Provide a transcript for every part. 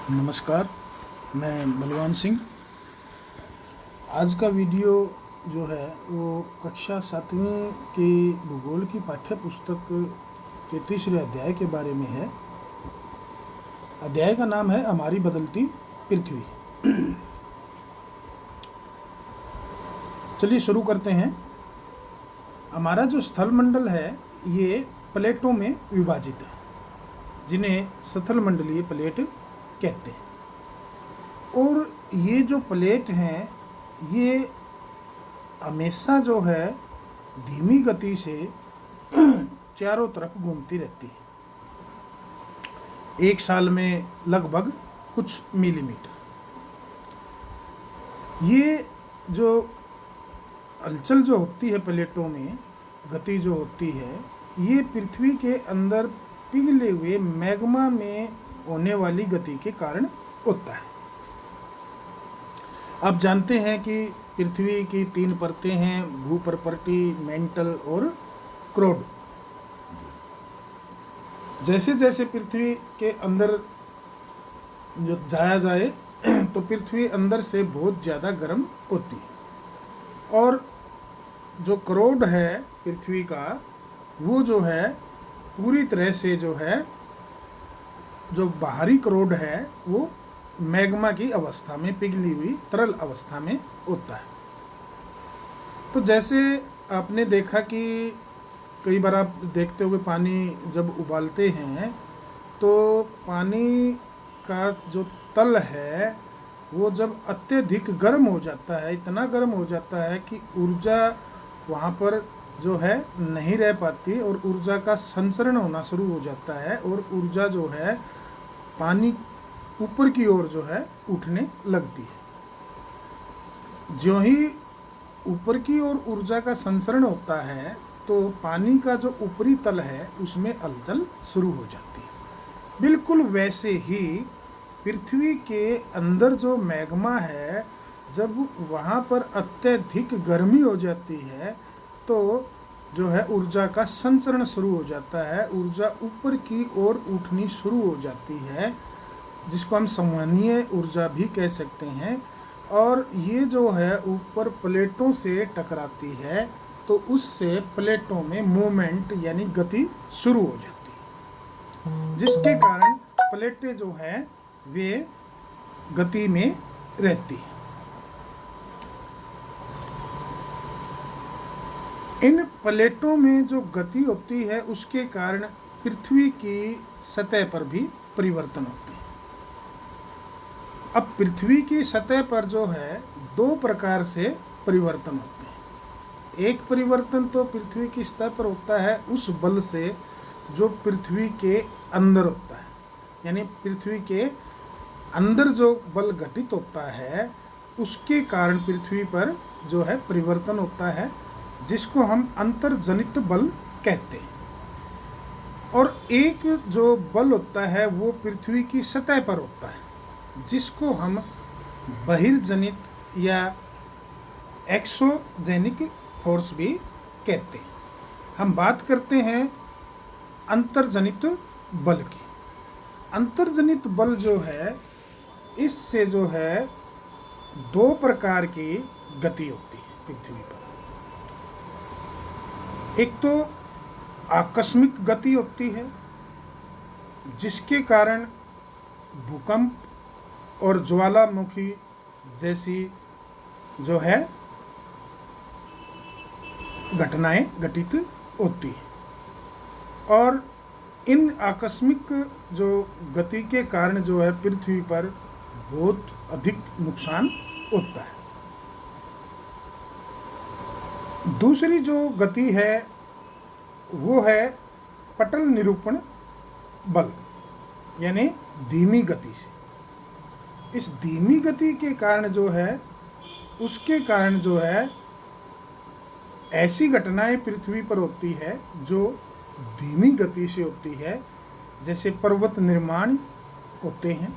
नमस्कार, मैं बलवान सिंह। आज का वीडियो जो है वो कक्षा 7वीं की भूगोल की पाठ्य पुस्तक के तीसरे अध्याय के बारे में है। अध्याय का नाम है हमारी बदलती पृथ्वी। चलिए शुरू करते हैं। हमारा जो स्थल मंडल है ये प्लेटों में विभाजित है, जिन्हें स्थल मंडलीय प्लेट कहते हैं। और ये जो प्लेट हैं ये हमेशा जो है धीमी गति से चारों तरफ घूमती रहती है, एक साल में लगभग कुछ मिलीमीटर। ये जो हलचल जो होती है प्लेटों में, गति जो होती है, ये पृथ्वी के अंदर पिघले हुए मैग्मा में होने वाली गति के कारण होता है। आप जानते हैं कि पृथ्वी की 3 परतें हैं, भूप्रपटी, मेंटल और क्रोड। जैसे जैसे पृथ्वी के अंदर जो जाया जाए तो पृथ्वी अंदर से बहुत ज़्यादा गर्म होती है, और जो क्रोड है पृथ्वी का वो जो है पूरी तरह से जो है, जो बाहरी क्रोड है वो मैग्मा की अवस्था में, पिघली हुई तरल अवस्था में होता है। तो जैसे आपने देखा कि कई बार आप देखते हुए पानी जब उबालते हैं तो पानी का जो तल है वो जब अत्यधिक गर्म हो जाता है, इतना गर्म हो जाता है कि ऊर्जा वहाँ पर जो है नहीं रह पाती और ऊर्जा का संचरण होना शुरू हो जाता है, और ऊर्जा जो है पानी ऊपर की ओर जो है उठने लगती है। ज्यों ही ऊपर की ओर ऊर्जा का संचरण होता है तो पानी का जो ऊपरी तल है उसमें हलचल शुरू हो जाती है। बिल्कुल वैसे ही पृथ्वी के अंदर जो मैग्मा है, जब वहाँ पर अत्यधिक गर्मी हो जाती है तो जो है ऊर्जा का संचरण शुरू हो जाता है, ऊर्जा ऊपर की ओर उठनी शुरू हो जाती है, जिसको हम संवहनीय ऊर्जा भी कह सकते हैं। और ये जो है ऊपर प्लेटों से टकराती है तो उससे प्लेटों में मूवमेंट यानी गति शुरू हो जाती है, जिसके कारण प्लेटें जो हैं वे गति में रहती हैं। इन प्लेटों में जो गति होती है उसके कारण पृथ्वी की सतह पर भी परिवर्तन होते हैं। अब पृथ्वी की सतह पर जो है 2 प्रकार से परिवर्तन होते हैं। एक परिवर्तन तो पृथ्वी की सतह पर होता है उस बल से जो पृथ्वी के अंदर होता है, यानी पृथ्वी के अंदर जो बल घटित होता है उसके कारण पृथ्वी पर जो है परिवर्तन होता है, जिसको हम अंतर्जनित बल कहते हैं। और एक जो बल होता है वो पृथ्वी की सतह पर होता है, जिसको हम बहिर्जनित या एक्सोजेनिक फोर्स भी कहते हैं। हम बात करते हैं अंतर्जनित बल की। अंतर्जनित बल जो है इससे जो है 2 प्रकार की गति होती है पृथ्वी पर। एक तो आकस्मिक गति होती है, जिसके कारण भूकंप और ज्वालामुखी जैसी जो है घटनाएं घटित होती हैं। और इन आकस्मिक जो गति के कारण जो है पृथ्वी पर बहुत अधिक नुकसान होता है। दूसरी जो गति है वो है पटल निरूपण बल, यानी धीमी गति से। इस धीमी गति के कारण जो है, उसके कारण जो है ऐसी घटनाएं पृथ्वी पर होती है जो धीमी गति से होती है। जैसे पर्वत निर्माण होते हैं,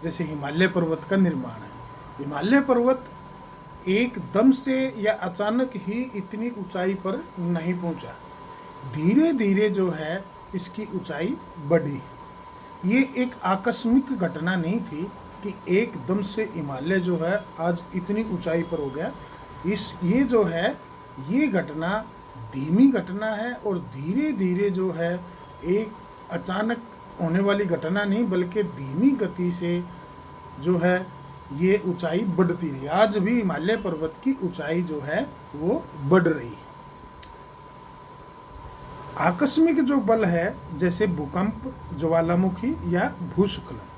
जैसे हिमालय पर्वत का निर्माण है। हिमालय पर्वत एकदम से या अचानक ही इतनी ऊंचाई पर नहीं पहुंचा, धीरे धीरे जो है इसकी ऊंचाई बढ़ी। ये एक आकस्मिक घटना नहीं थी कि एकदम से हिमालय जो है आज इतनी ऊंचाई पर हो गया। ये जो है ये घटना धीमी घटना है और धीरे धीरे जो है एक अचानक होने वाली घटना नहीं, बल्कि धीमी गति से जो है ये ऊंचाई बढ़ती रही। आज भी हिमालय पर्वत की ऊंचाई जो है वो बढ़ रही है। आकस्मिक जो बल है जैसे भूकंप, ज्वालामुखी या भूस्खलन,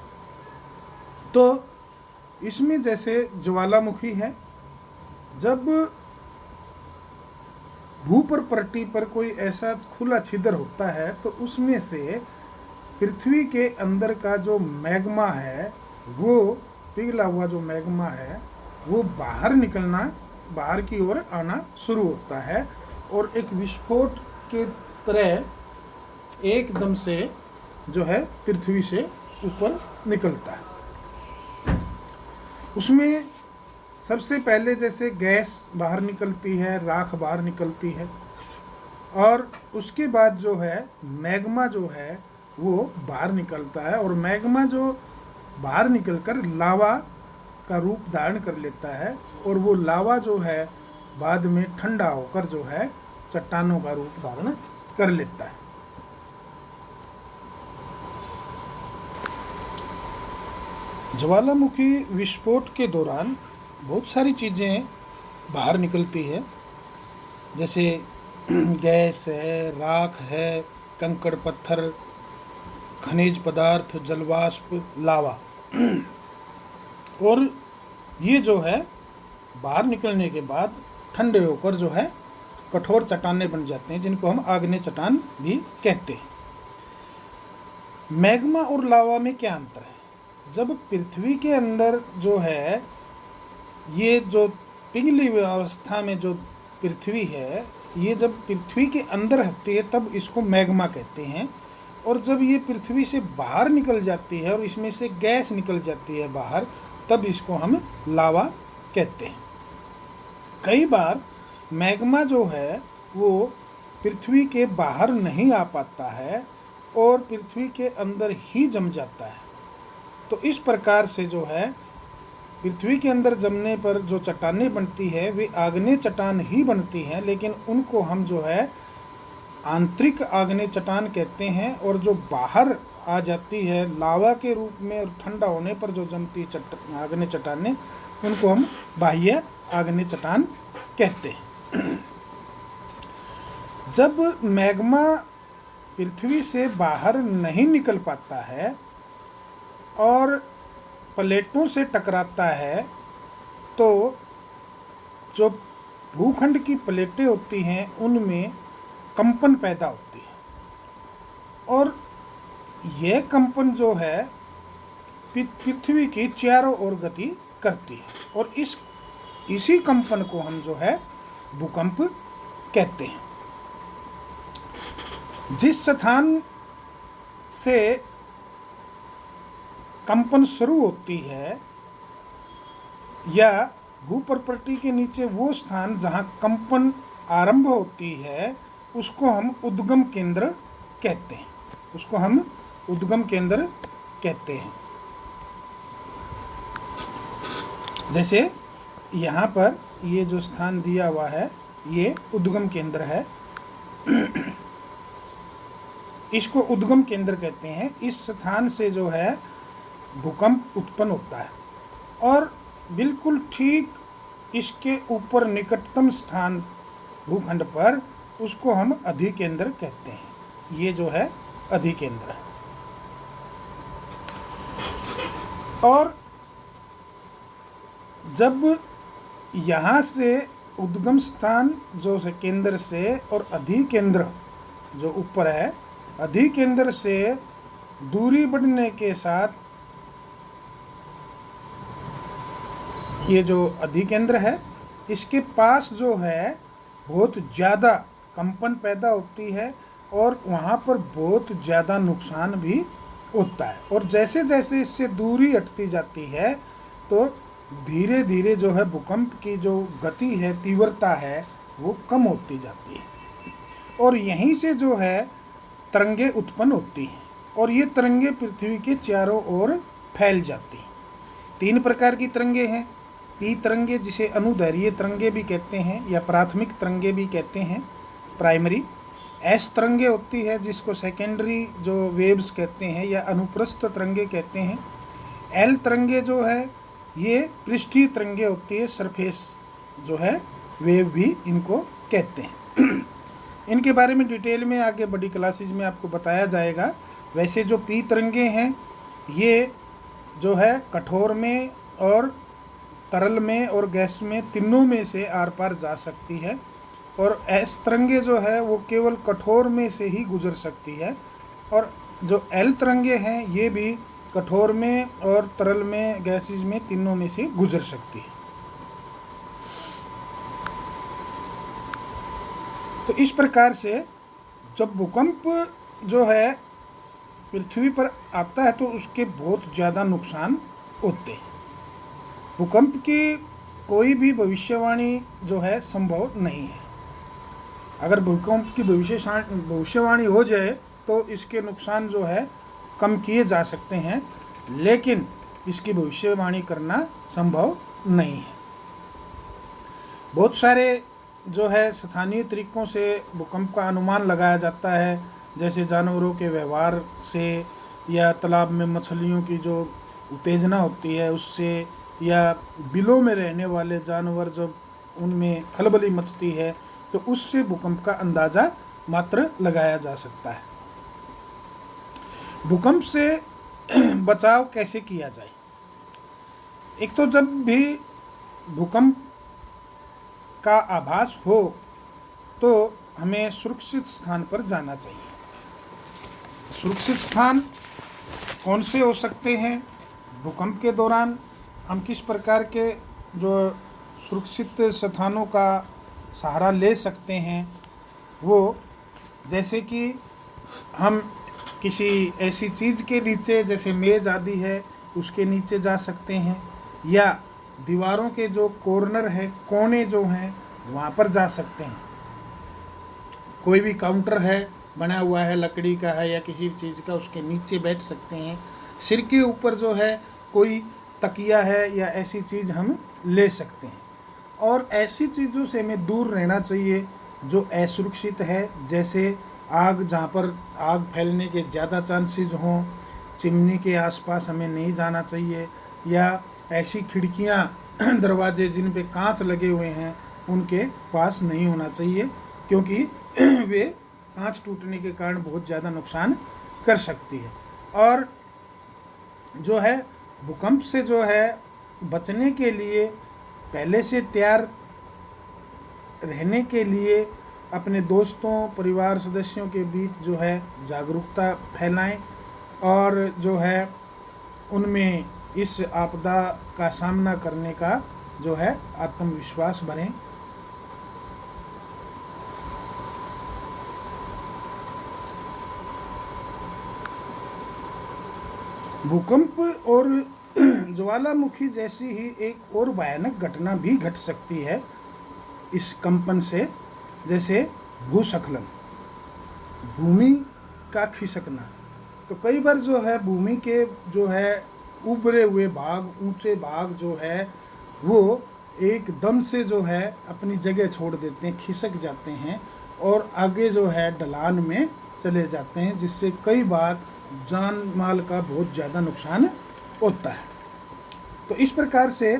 तो इसमें जैसे ज्वालामुखी है, जब भूप्रपट्टी पर कोई ऐसा खुला छिद्र होता है तो उसमें से पृथ्वी के अंदर का जो मैग्मा है, वो पिघला हुआ जो मैग्मा है वो बाहर निकलना, बाहर की ओर आना शुरू होता है और एक विस्फोट के तरह एकदम से जो है पृथ्वी से ऊपर निकलता है। उसमें सबसे पहले जैसे गैस बाहर निकलती है, राख बाहर निकलती है, और उसके बाद जो है मैग्मा जो है वो बाहर निकलता है, और मैग्मा जो बाहर निकलकर लावा का रूप धारण कर लेता है, और वो लावा जो है बाद में ठंडा होकर जो है चट्टानों का रूप धारण कर लेता है। ज्वालामुखी विस्फोट के दौरान बहुत सारी चीज़ें बाहर निकलती है, जैसे गैस है, राख है, कंकड़ पत्थर, खनिज पदार्थ, जलवाष्प, लावा। और ये जो है बाहर निकलने के बाद ठंडे होकर जो है कठोर चट्टानें बन जाते हैं, जिनको हम आग्नेय चट्टान भी कहते हैं। मैग्मा और लावा में क्या अंतर है? जब पृथ्वी के अंदर जो है ये जो पिघली हुई अवस्था में जो पृथ्वी है, ये जब पृथ्वी के अंदर हटती है तब इसको मैग्मा कहते हैं, और जब ये पृथ्वी से बाहर निकल जाती है और इसमें से गैस निकल जाती है बाहर, तब इसको हम लावा कहते हैं। कई बार मैग्मा जो है वो पृथ्वी के बाहर नहीं आ पाता है और पृथ्वी के अंदर ही जम जाता है। तो इस प्रकार से जो है पृथ्वी के अंदर जमने पर जो चट्टानें बनती है वे आग्नेय चट्टान ही बनती हैं, लेकिन उनको हम जो है आंतरिक आग्नेय चट्टान कहते हैं, और जो बाहर आ जाती है लावा के रूप में और ठंडा होने पर जो जमती आग्नेय चट्टानें, उनको हम बाह्य आग्नेय चट्टान कहते हैं। जब मैग्मा पृथ्वी से बाहर नहीं निकल पाता है और प्लेटों से टकराता है, तो जो भूखंड की प्लेटें होती हैं उनमें कंपन पैदा होती है, और यह कंपन जो है पृथ्वी की चारों ओर गति करती है, और इसी कंपन को हम जो है भूकंप कहते हैं। जिस स्थान से कंपन शुरू होती है या भूप्रपट्टी के नीचे वो स्थान जहाँ कंपन आरंभ होती है, उसको हम उद्गम केंद्र कहते हैं। उसको हम उद्गम केंद्र कहते हैं। जैसे यहाँ पर ये जो स्थान दिया हुआ है ये उद्गम केंद्र है, इसको उद्गम केंद्र कहते हैं। इस स्थान से जो है भूकंप उत्पन्न होता है, और बिल्कुल ठीक इसके ऊपर निकटतम स्थान भूखंड पर उसको हम अधिकेंद्र कहते हैं। ये जो है अधिकेंद्र है। और जब यहाँ से उद्गम स्थान जो है केंद्र से और अधिकेंद्र जो ऊपर है, अधिकेंद्र से दूरी बढ़ने के साथ ये जो अधिकेंद्र है इसके पास जो है बहुत ज़्यादा कंपन पैदा होती है और वहाँ पर बहुत ज़्यादा नुकसान भी होता है। और जैसे जैसे इससे दूरी हटती जाती है तो धीरे धीरे जो है भूकंप की जो गति है, तीव्रता है, वो कम होती जाती है, और यहीं से जो है तरंगे उत्पन्न होती हैं। और ये तरंगे पृथ्वी के चारों ओर फैल जाती हैं। 3 प्रकार की तरंगे हैं। पी तरंगे, जिसे अनुदैर्घ्य तरंगे भी कहते हैं या प्राथमिक तरंगे भी कहते हैं, प्राइमरी। एस तरंगे होती है जिसको सेकेंडरी जो वेव्स कहते हैं या अनुप्रस्थ तरंगे कहते हैं। एल तरंगे जो है ये पृष्ठीय तरंगे होती है, सरफेस जो है वेव भी इनको कहते हैं। इनके बारे में डिटेल में आगे बड़ी क्लासेज में आपको बताया जाएगा। वैसे जो पी तरंगे हैं ये जो है कठोर में और तरल में और गैस में, तीनों में से आर पार जा सकती है। और एस तरंगे जो है वो केवल कठोर में से ही गुजर सकती है। और जो एल तरंगे हैं ये भी कठोर में और तरल में, गैसेज में, तीनों में से गुजर सकती है। तो इस प्रकार से जब भूकंप जो है पृथ्वी पर आता है तो उसके बहुत ज़्यादा नुकसान होते हैं। भूकंप की कोई भी भविष्यवाणी जो है संभव नहीं है। अगर भूकंप की भविष्यवाणी हो जाए तो इसके नुकसान जो है कम किए जा सकते हैं, लेकिन इसकी भविष्यवाणी करना संभव नहीं है। बहुत सारे जो है स्थानीय तरीकों से भूकंप का अनुमान लगाया जाता है, जैसे जानवरों के व्यवहार से या तालाब में मछलियों की जो उत्तेजना होती है उससे, या बिलों में रहने वाले जानवर जब उनमें खलबली मचती है तो उससे भूकंप का अंदाज़ा मात्र लगाया जा सकता है। भूकंप से बचाव कैसे किया जाए? एक तो जब भी भूकंप का आभास हो तो हमें सुरक्षित स्थान पर जाना चाहिए। सुरक्षित स्थान कौन से हो सकते हैं? भूकंप के दौरान हम किस प्रकार के जो सुरक्षित स्थानों का सहारा ले सकते हैं, वो जैसे कि हम किसी ऐसी चीज़ के नीचे, जैसे मेज आदि है, उसके नीचे जा सकते हैं, या दीवारों के जो कॉर्नर है, कोने जो हैं, वहाँ पर जा सकते हैं। कोई भी काउंटर है बना हुआ है, लकड़ी का है या किसी चीज़ का, उसके नीचे बैठ सकते हैं। सिर के ऊपर जो है कोई तकिया है या ऐसी चीज़ हम ले सकते हैं। और ऐसी चीज़ों से हमें दूर रहना चाहिए जो असुरक्षित है, जैसे आग, जहाँ पर आग फैलने के ज़्यादा चांसेस हों, चिमनी के आसपास हमें नहीं जाना चाहिए, या ऐसी खिड़कियाँ दरवाजे जिन पे कांच लगे हुए हैं उनके पास नहीं होना चाहिए, क्योंकि वे कांच टूटने के कारण बहुत ज़्यादा नुकसान कर सकती है। और जो है भूकंप से जो है बचने के लिए पहले से तैयार रहने के लिए अपने दोस्तों, परिवार सदस्यों के बीच जो है जागरूकता फैलाएं और जो है उनमें इस आपदा का सामना करने का जो है आत्मविश्वास भरें। भूकंप और ज्वालामुखी जैसी ही एक और भयानक घटना भी घट सकती है इस कंपन से, जैसे भूस्खलन, भूमि का खिसकना। तो कई बार जो है भूमि के जो है उभरे हुए भाग, ऊंचे भाग जो है वो एकदम से जो है अपनी जगह छोड़ देते हैं, खिसक जाते हैं और आगे जो है ढलान में चले जाते हैं, जिससे कई बार जान माल का बहुत ज़्यादा नुकसान होता है। तो इस प्रकार से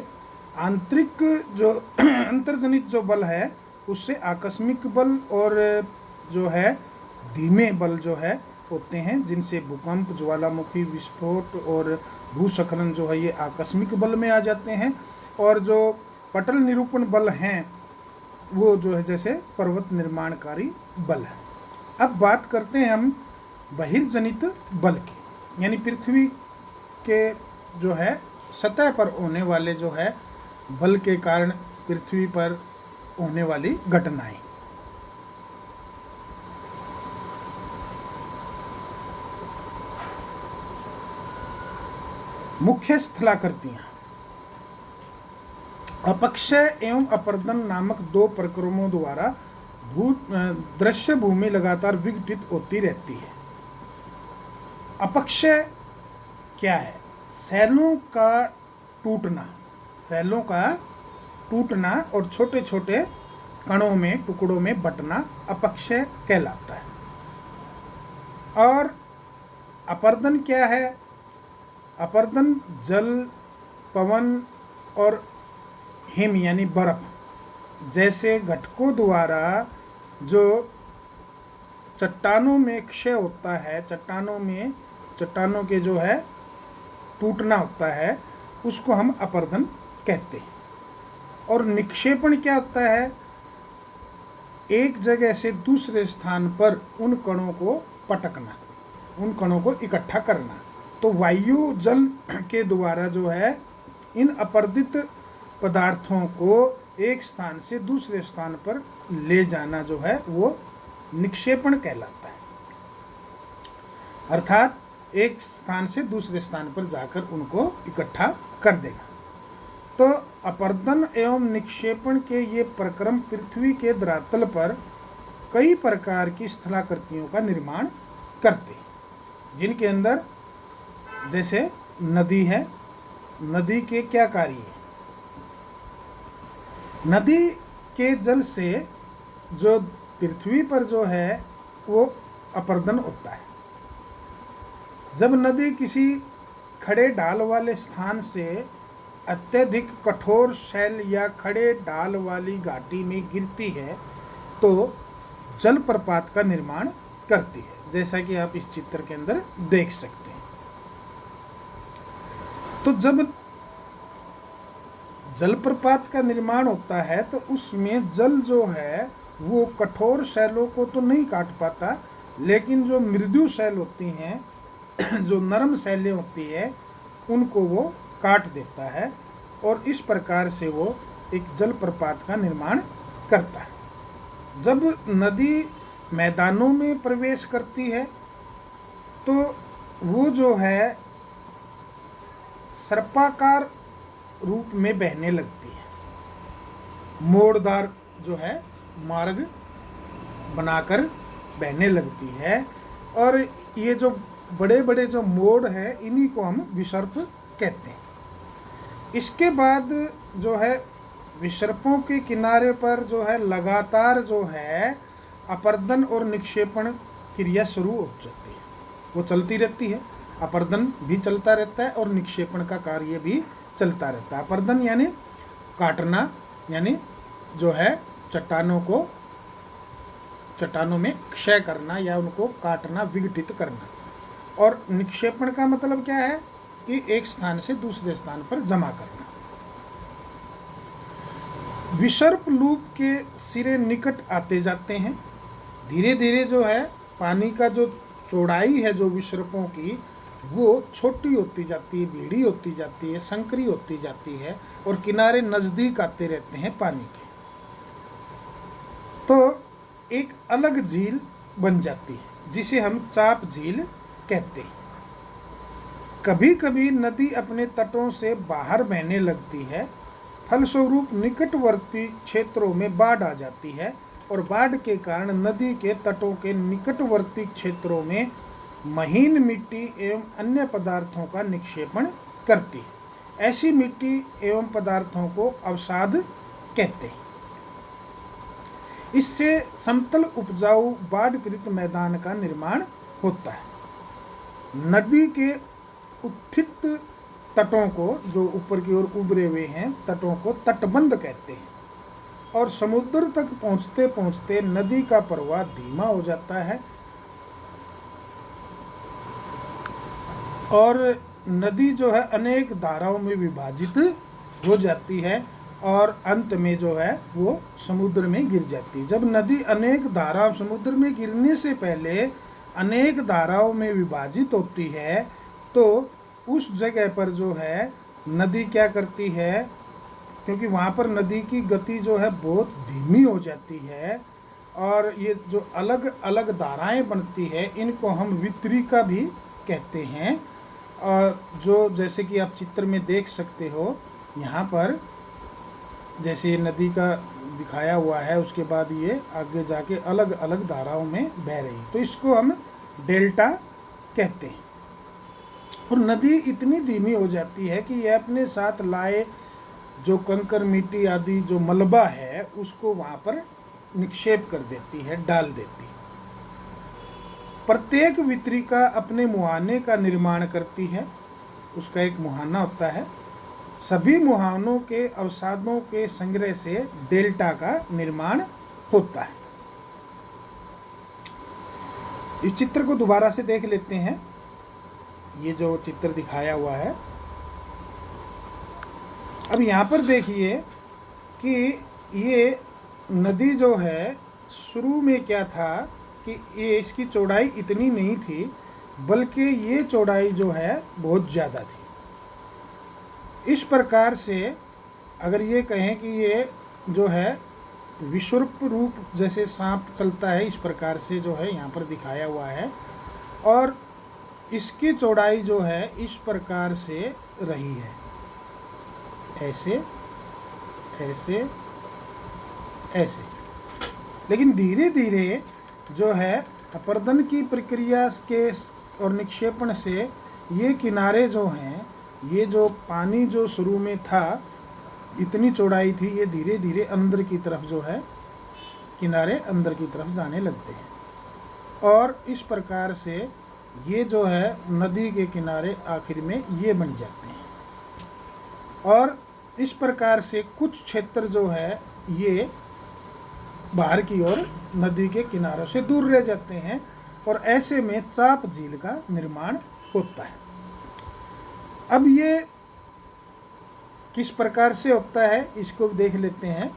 आंतरिक जो अंतर्जनित जो बल है उससे आकस्मिक बल और जो है धीमे बल जो है होते हैं, जिनसे भूकंप, ज्वालामुखी विस्फोट और भूस्खलन जो है ये आकस्मिक बल में आ जाते हैं। और जो पटल निरूपण बल हैं वो जो है जैसे पर्वत निर्माणकारी बल है। अब बात करते हैं हम बहिर्जनित बल की, यानी पृथ्वी के जो है सतह पर होने वाले जो है बल के कारण पृथ्वी पर होने वाली घटनाएं। मुख्य स्थलाकृतियां अपक्षय एवं अपर्दन नामक 2 प्रक्रमों द्वारा दृश्य भूमि लगातार विघटित होती रहती है। अपक्षय क्या है? सेलों का टूटना, सेलों का टूटना और छोटे छोटे कणों में, टुकड़ों में बंटना अपक्षय कहलाता है। और अपर्दन क्या है? अपर्दन जल, पवन और हिम यानी बर्फ जैसे घटकों द्वारा जो चट्टानों में क्षय होता है, चट्टानों के जो है टूटना होता है, उसको हम अपर्दन कहते हैं। और निक्षेपण क्या होता है? एक जगह से दूसरे स्थान पर उन कणों को पटकना, उन कणों को इकट्ठा करना। तो वायु जल के द्वारा जो है इन अपर्दित पदार्थों को एक स्थान से दूसरे स्थान पर ले जाना जो है वो निक्षेपण कहलाता है। अर्थात एक स्थान से दूसरे स्थान पर जाकर उनको इकट्ठा कर देना। तो अपर्दन एवं निक्षेपण के ये प्रक्रम पृथ्वी के धरातल पर कई प्रकार की स्थलाकृतियों का निर्माण करते हैं, जिनके अंदर जैसे नदी है। नदी के क्या कार्य है? नदी के जल से जो पृथ्वी पर जो है वो अपर्दन होता है। जब नदी किसी खड़े ढाल वाले स्थान से अत्यधिक कठोर शैल या खड़े ढाल वाली घाटी में गिरती है तो जलप्रपात का निर्माण करती है, जैसा कि आप इस चित्र के अंदर देख सकते हैं। तो जब जलप्रपात का निर्माण होता है तो उसमें जल जो है वो कठोर शैलों को तो नहीं काट पाता, लेकिन जो मृदु शैल होती हैं, जो नरम शैलें होती है, उनको वो काट देता है और इस प्रकार से वो एक जलप्रपात का निर्माण करता है। जब नदी मैदानों में प्रवेश करती है तो वो जो है सर्पाकार रूप में बहने लगती है, मोड़दार जो है मार्ग बनाकर बहने लगती है। और ये जो बड़े बड़े जो मोड़ हैं इन्हीं को हम विसर्प कहते हैं। इसके बाद जो है विसर्पों के किनारे पर जो है लगातार जो है अपर्दन और निक्षेपण क्रिया शुरू हो जाती है, वो चलती रहती है। अपर्दन भी चलता रहता है और निक्षेपण का कार्य भी चलता रहता है। अपर्दन यानी काटना, यानी जो है चट्टानों में क्षय करना या उनको काटना, विघटित करना। और निक्षेपण का मतलब क्या है कि एक स्थान से दूसरे स्थान पर जमा करना। विसर्प लूप के सिरे निकट आते जाते हैं। धीरे धीरे जो है पानी का जो चौड़ाई है जो विसर्पों की वो छोटी होती जाती है, भीड़ी होती जाती है, संकरी होती जाती है और किनारे नज़दीक आते रहते हैं पानी के। तो एक अलग झील बन जाती है जिसे हम चाप झील कहते हैं। कभी कभी नदी अपने तटों से बाहर बहने लगती है, फलस्वरूप निकटवर्ती क्षेत्रों में बाढ़ आ जाती है और बाढ़ के कारण नदी के तटों के निकटवर्ती क्षेत्रों में महीन मिट्टी एवं अन्य पदार्थों का निक्षेपण करती है। ऐसी मिट्टी एवं पदार्थों को अवसाद कहते हैं। इससे समतल उपजाऊ बाढ़कृत मैदान का निर्माण होता है। नदी के उत्थित तटों को, जो ऊपर की ओर उभरे हुए हैं तटों को तटबंध कहते हैं। और समुद्र तक पहुंचते पहुंचते नदी का प्रवाह धीमा हो जाता है और नदी जो है अनेक धाराओं में विभाजित हो जाती है और अंत में जो है वो समुद्र में गिर जाती है। जब नदी अनेक धाराओं, समुद्र में गिरने से पहले अनेक धाराओं में विभाजित होती है तो उस जगह पर जो है नदी क्या करती है, क्योंकि वहाँ पर नदी की गति जो है बहुत धीमी हो जाती है और ये जो अलग अलग धाराएं बनती है इनको हम वितरिका भी कहते हैं। और जो जैसे कि आप चित्र में देख सकते हो यहाँ पर, जैसे नदी का दिखाया हुआ है, उसके बाद ये आगे जाके अलग अलग धाराओं में बह रही है, तो इसको हम डेल्टा कहते हैं। और नदी इतनी धीमी हो जाती है कि यह अपने साथ लाए जो कंकर मिट्टी आदि जो मलबा है उसको वहाँ पर निक्षेप कर देती है, डाल देती है। प्रत्येक वितरिका अपने मुहाने का निर्माण करती है, उसका एक मुहाना होता है। सभी मुहानों के अवसादों के संग्रह से डेल्टा का निर्माण होता है। इस चित्र को दोबारा से देख लेते हैं। ये जो चित्र दिखाया हुआ है, अब यहाँ पर देखिए कि ये नदी जो है शुरू में क्या था कि ये इसकी चौड़ाई इतनी नहीं थी, बल्कि ये चौड़ाई जो है बहुत ज़्यादा थी। इस प्रकार से अगर ये कहें कि ये जो है विषुवृत्त रूप जैसे सांप चलता है, इस प्रकार से जो है यहाँ पर दिखाया हुआ है, और इसकी चौड़ाई जो है इस प्रकार से रही है, ऐसे ऐसे ऐसे। लेकिन धीरे धीरे जो है अपर्दन की प्रक्रिया के और निक्षेपण से ये किनारे जो हैं, ये जो पानी जो शुरू में था इतनी चौड़ाई थी, ये धीरे धीरे अंदर की तरफ जो है किनारे अंदर की तरफ जाने लगते हैं। और इस प्रकार से ये जो है नदी के किनारे आखिर में ये बन जाते हैं। और इस प्रकार से कुछ क्षेत्र जो है ये बाहर की ओर नदी के किनारों से दूर रह जाते हैं, और ऐसे में चाप झील का निर्माण होता है। अब ये किस प्रकार से होता है इसको देख लेते हैं।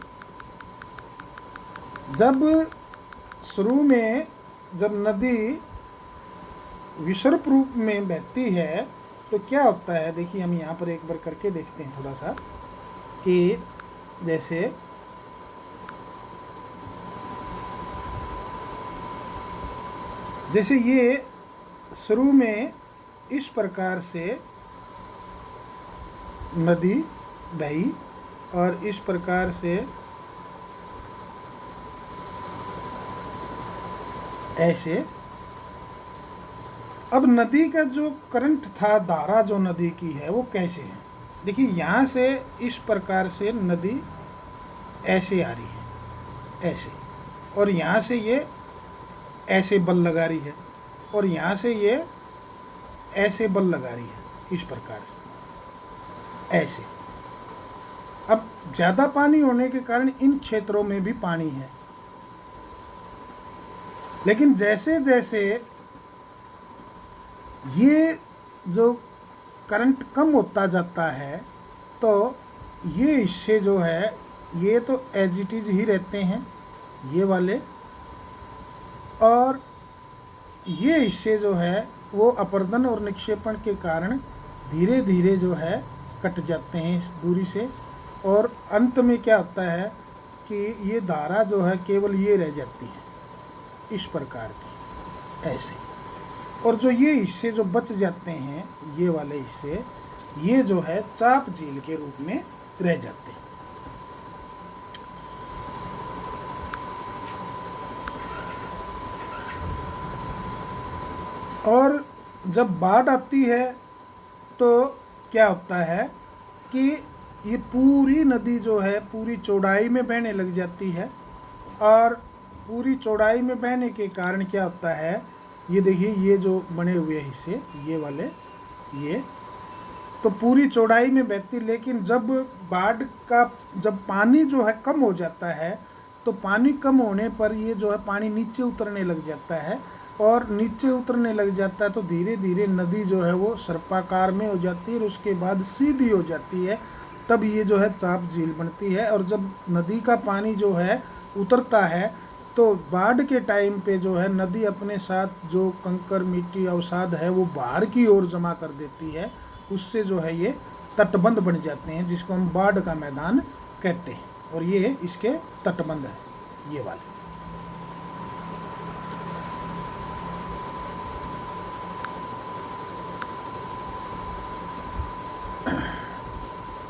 जब शुरू में जब नदी विषुवृत्त रूप में बहती है तो क्या होता है, देखिए हम यहाँ पर एक बार करके देखते हैं थोड़ा सा कि जैसे ये शुरू में इस प्रकार से नदी बही और इस प्रकार से ऐसे। अब नदी का जो करंट था, धारा जो नदी की है वो कैसे है, देखिए यहाँ से इस प्रकार से नदी ऐसे आ रही है, ऐसे, और यहाँ से ये ऐसे बल लगा रही है, और यहाँ से ये ऐसे बल लगा रही है, इस प्रकार से ऐसे। अब ज़्यादा पानी होने के कारण इन क्षेत्रों में भी पानी है, लेकिन जैसे जैसे ये जो करंट कम होता जाता है तो ये हिस्से जो है ये तो एज इट इज ही रहते हैं, ये वाले, और ये हिस्से जो है वो अपर्दन और निक्षेपण के कारण धीरे धीरे जो है कट जाते हैं इस दूरी से, और अंत में क्या होता है कि ये धारा जो है केवल ये रह जाती है इस प्रकार की, ऐसे। और जो ये हिस्से जो बच जाते हैं, ये वाले हिस्से, ये जो है चाप झील के रूप में रह जाते हैं। और जब बाढ़ आती है तो क्या होता है कि ये पूरी नदी जो है पूरी चौड़ाई में बहने लग जाती है, और पूरी चौड़ाई में बहने के कारण क्या होता है, ये देखिए ये जो बने हुए हिस्से ये वाले, ये तो पूरी चौड़ाई में बहती। लेकिन जब बाढ़ का जब पानी जो है कम हो जाता है तो पानी कम होने पर ये जो है पानी नीचे उतरने लग जाता है, और नीचे उतरने लग जाता है तो धीरे धीरे नदी जो है वो सर्पाकार में हो जाती है और उसके बाद सीधी हो जाती है, तब ये जो है चाप झील बनती है। और जब नदी का पानी जो है उतरता है तो बाढ़ के टाइम पे जो है नदी अपने साथ जो कंकर मिट्टी अवसाद है वो बाहर की ओर जमा कर देती है, उससे जो है ये तटबंध बन जाते हैं, जिसको हम बाढ़ का मैदान कहते हैं, और ये इसके तटबंध है ये वाले।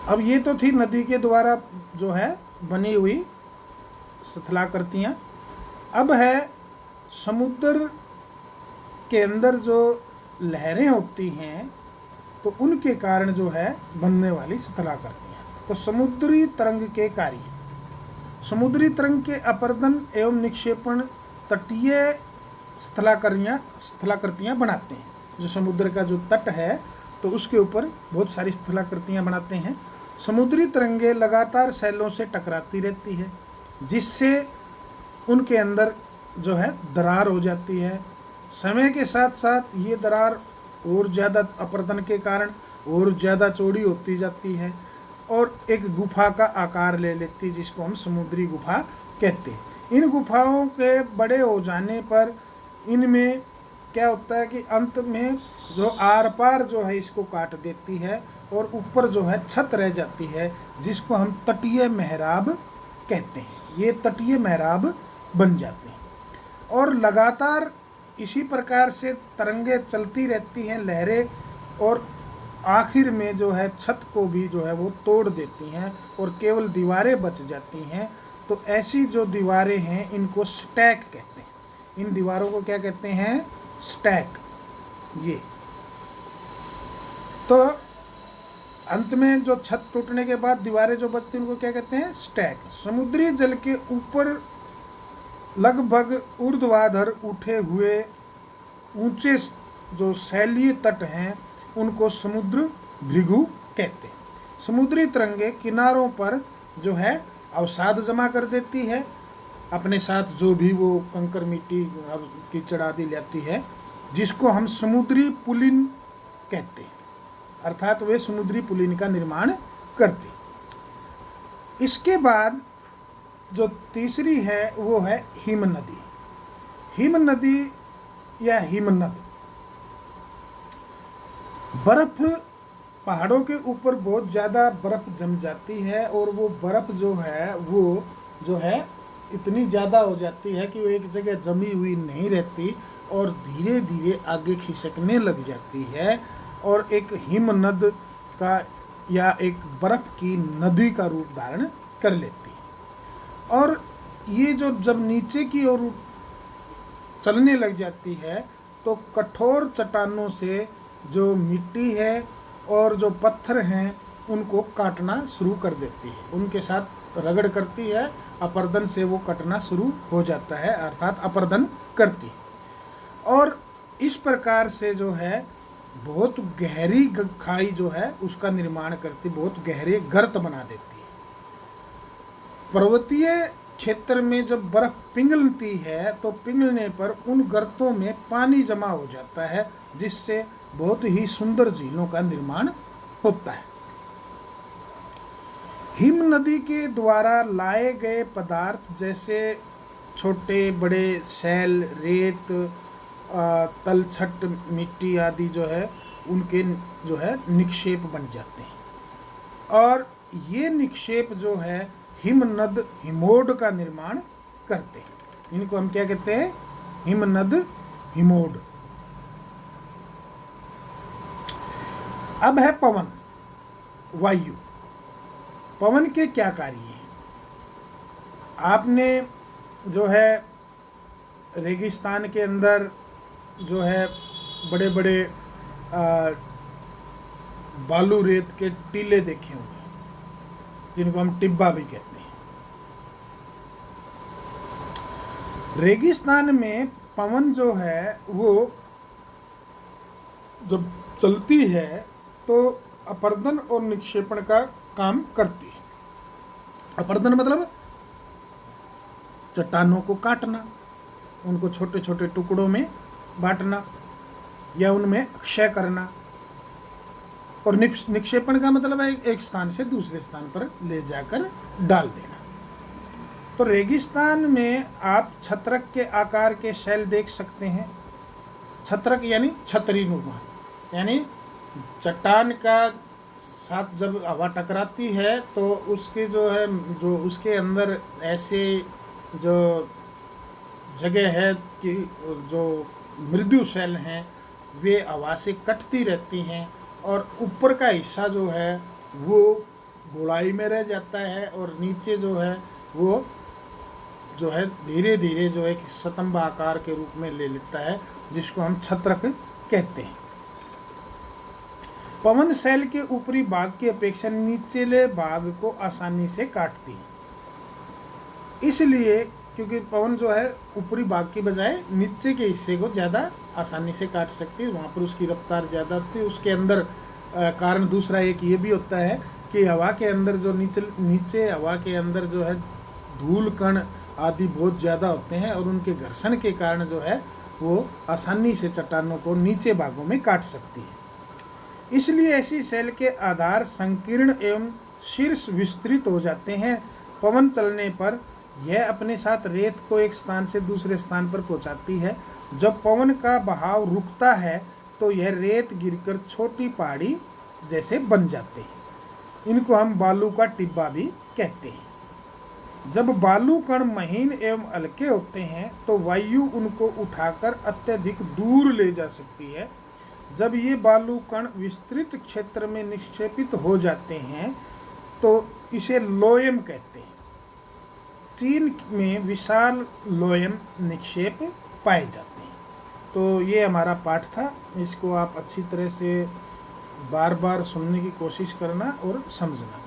अब ये तो थी नदी के द्वारा जो है बनी हुई स्थलाकृतियाँ। अब है समुद्र के अंदर जो लहरें होती हैं तो उनके कारण जो है बनने वाली स्थलाकृतियाँ। तो समुद्री तरंग के कार्य, समुद्री तरंग के अपर्दन एवं निक्षेपण तटीय स्थलाकृतियाँ बनाते हैं। जो समुद्र का जो तट है तो उसके ऊपर बहुत सारी स्थलाकृतियाँ बनाते हैं। समुद्री तरंगें लगातार सैलों से टकराती रहती है, जिससे उनके अंदर जो है दरार हो जाती है। समय के साथ साथ ये दरार और ज़्यादा अपर्दन के कारण और ज़्यादा चौड़ी होती जाती है और एक गुफा का आकार ले लेती है, जिसको हम समुद्री गुफा कहते हैं। इन गुफाओं के बड़े हो जाने पर इनमें क्या होता है कि अंत में जो आर पार जो है इसको काट देती है और ऊपर जो है छत रह जाती है, जिसको हम तटीय मेहराब कहते हैं। ये तटीय मेहराब बन जाते हैं और लगातार इसी प्रकार से तरंगे चलती रहती हैं, लहरें, और आखिर में जो है छत को भी जो है वो तोड़ देती हैं और केवल दीवारें बच जाती हैं। तो ऐसी जो दीवारें हैं इनको स्टैक कहते हैं। इन दीवारों को क्या कहते हैं? स्टैक। ये तो अंत में जो छत टूटने के बाद दीवारें जो बचती हैं उनको क्या कहते हैं? स्टैक। समुद्री जल के ऊपर लगभग ऊर्ध्वाधर उठे हुए ऊंचे जो शैलीय तट हैं उनको समुद्र भृगु कहते हैं। समुद्री तरंगे किनारों पर जो है अवसाद जमा कर देती है अपने साथ, जो भी वो कंकर मिट्टी कीचड़ आदि लाती है, जिसको हम समुद्री पुलिन कहते हैं। अर्थात वे समुद्री पुलिन का निर्माण करती। इसके बाद जो तीसरी है वो है हिम नदी। हिम नदी या हिमनद, बर्फ पहाड़ों के ऊपर बहुत ज़्यादा बर्फ जम जाती है और वो बर्फ जो है इतनी ज़्यादा हो जाती है कि वो एक जगह जमी हुई नहीं रहती और धीरे धीरे आगे खिसकने लग जाती है और एक हिमनद का या एक बर्फ की नदी का रूप धारण कर लेती है। और ये जो जब नीचे की ओर चलने लग जाती है तो कठोर चट्टानों से जो मिट्टी है और जो पत्थर हैं उनको काटना शुरू कर देती है, उनके साथ रगड़ करती है, अपर्दन से वो कटना शुरू हो जाता है, अर्थात अपर्दन करती है। और इस प्रकार से जो है बहुत गहरी खाई जो है उसका निर्माण करती, बहुत गहरे गर्त बना देती है। पर्वतीय क्षेत्र में जब बर्फ पिघलती है तो पिघलने पर उन गर्तों में पानी जमा हो जाता है, जिससे बहुत ही सुंदर झीलों का निर्माण होता है। हिम नदी के द्वारा लाए गए पदार्थ जैसे छोटे बड़े शैल, रेत, तलछट मिट्टी आदि जो है उनके जो है निक्षेप बन जाते हैं और ये निक्षेप जो है हिमनद हिमोड का निर्माण करते हैं। इनको हम क्या कहते हैं? हिमनद हिमोड। अब है पवन, वायु। पवन के क्या कार्य हैं? आपने जो है रेगिस्तान के अंदर जो है बड़े बड़े बालू रेत के टीले देखे होंगे, जिनको हम टिब्बा भी कहते हैं। रेगिस्तान में पवन जो है वो जब चलती है तो अपर्दन और निक्षेपण का काम करती है। अपर्दन मतलब चट्टानों को काटना, उनको छोटे छोटे टुकड़ों में बांटना या उनमें क्षय करना, और निक्षेपण का मतलब है एक स्थान से दूसरे स्थान पर ले जाकर डाल देना। तो रेगिस्तान में आप छत्रक के आकार के शैल देख सकते हैं। छत्रक यानी छतरी नुमा, यानी चट्टान का साथ जब हवा टकराती है तो उसके जो है जो उसके अंदर ऐसे जो जगह है कि जो मृदु शैल हैं वे हवा से कटती रहती हैं और ऊपर का हिस्सा जो है वो गोलाई में रह जाता है और नीचे जो है वो जो है धीरे धीरे जो एक स्तंभ आकार के रूप में ले लेता है, जिसको हम छत्रक कहते हैं। पवन सेल के ऊपरी भाग की अपेक्षा निचले भाग को आसानी से काटती है। इसलिए क्योंकि पवन जो है ऊपरी भाग की बजाय नीचे के हिस्से को ज़्यादा आसानी से काट सकती है, वहाँ पर उसकी रफ्तार ज़्यादा होती है। उसके अंदर कारण दूसरा एक ये भी होता है कि हवा के अंदर जो नीचे हवा के अंदर जो है धूल कण आदि बहुत ज़्यादा होते हैं और उनके घर्षण के कारण जो है वो आसानी से चट्टानों को नीचे भागों में काट सकती है। इसलिए ऐसी सेल के आधार संकीर्ण एवं शीर्ष विस्तृत हो जाते हैं। पवन चलने पर यह अपने साथ रेत को एक स्थान से दूसरे स्थान पर पहुंचाती है। जब पवन का बहाव रुकता है तो यह रेत गिरकर छोटी पहाड़ी जैसे बन जाते हैं। इनको हम बालू का टिब्बा भी कहते हैं। जब बालू कण महीन एवं हल्के होते हैं तो वायु उनको उठाकर अत्यधिक दूर ले जा सकती है। जब ये बालू कण विस्तृत क्षेत्र में निक्षेपित हो जाते हैं तो इसे लोयम कहते हैं। चीन में विशाल लोयम निक्षेप पाए जाते हैं। तो ये हमारा पाठ था, इसको आप अच्छी तरह से बार बार सुनने की कोशिश करना और समझना।